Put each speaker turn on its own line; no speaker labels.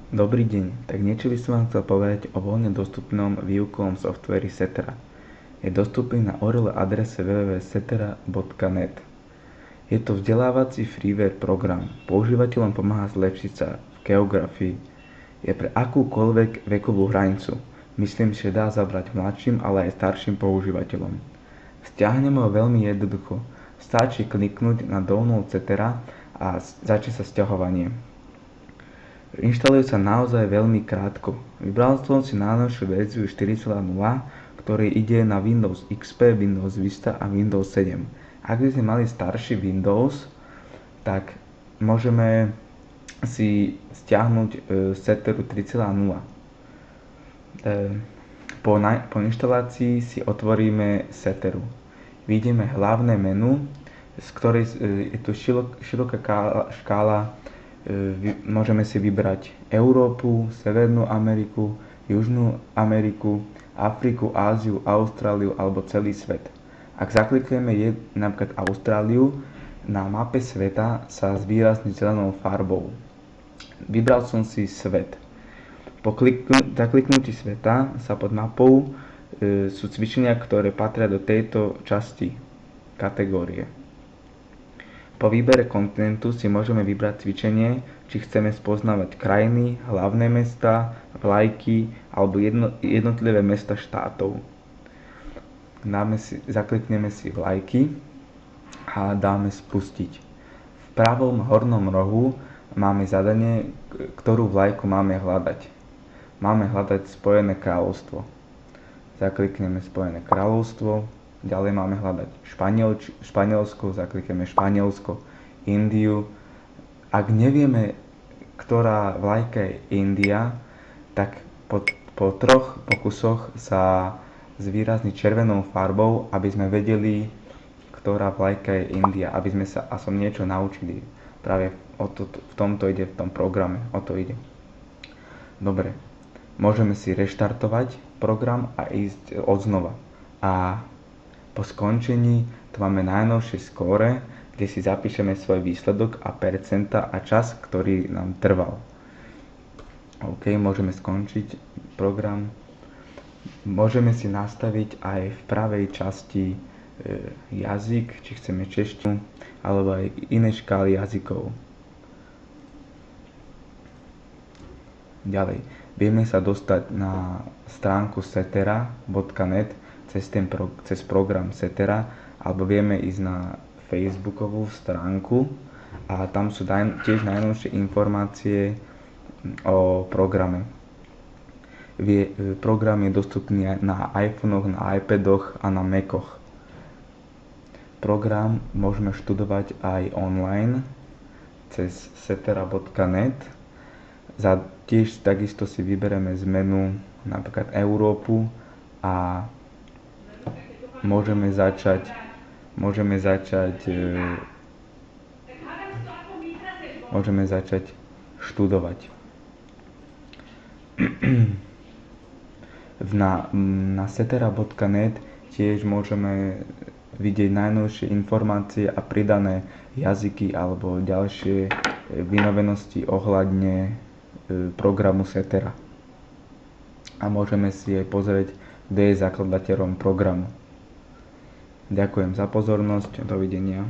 Dobrý deň, tak niečo by som vám chcel povedať o voľne dostupnom výukovom softveri Setera. Je dostupný na URL adrese www.setera.net. Je to vzdelávací freeware program. Používateľom pomáha zlepšiť sa v geografii. Je pre akúkoľvek vekovú hranicu. Myslím, že dá zabrať mladším, ale aj starším používateľom. Stiahnem ho veľmi jednoducho. Stačí kliknúť na download Setera a začne sa sťahovanie. Inštaluje sa naozaj veľmi krátko. Vybral som si najnovšiu verziu 4.0, ktorý ide na Windows XP, Windows Vista a Windows 7. Ak by sme mali starší Windows, tak môžeme si stiahnuť Seteru 3.0. Po inštalácii si otvoríme Seteru. Vidíme hlavné menu, z ktorej je tu široká škála. Môžeme si vybrať Európu, Severnú Ameriku, Južnú Ameriku, Afriku, Áziu, Austráliu alebo celý svet. Ak zaklikujeme napríklad Austráliu, na mape sveta sa zvýrazní zelenou farbou. Vybral som si svet. Po zakliknutí sveta sa pod mapou sú cvičenia, ktoré patria do tejto časti kategórie. Po výbere kontinentu si môžeme vybrať cvičenie, či chceme spoznávať krajiny, hlavné mestá, vlajky alebo jednotlivé mesta štátov. Zaklikneme si vlajky a dáme spustiť. V pravom hornom rohu máme zadanie, ktorú vlajku máme hľadať. Máme hľadať Spojené kráľovstvo. Zaklikneme Spojené kráľovstvo. Ďalej máme hľadať Španielsko, zaklikneme Španielsko, Indiu. Ak nevieme, ktorá vlajka je India, tak po troch pokusoch sa zvýrazní červenou farbou, aby sme vedeli, ktorá vlajka je India, aby sme sa aspoň niečo naučili. Práve v tomto ide, v tom programe, o to ide. Dobre, môžeme si reštartovať program a ísť odznova. A po skončení tu máme najnovšie skóre, kde si zapíšeme svoj výsledok a percenta a čas, ktorý nám trval. OK, môžeme skončiť program. Môžeme si nastaviť aj v pravej časti jazyk, či chceme češtinu, alebo aj iné škály jazykov. Ďalej, vieme sa dostať na stránku setera.net cez program Setera, alebo vieme ísť na Facebookovú stránku a tam sú tiež najnovšie informácie o programe. Program je dostupný na iPhonech, na iPadoch a na Macoch. Program môžeme študovať aj online cez setera.net. Tiež takisto si vyberieme z menu napríklad Európu a môžeme začať študovať. Na setera.net tiež môžeme vidieť najnovšie informácie a pridané jazyky alebo ďalšie vynovenosti ohľadne programu Setera. A môžeme si aj pozrieť, kto je zakladateľom programu. Ďakujem za pozornosť, dovidenia.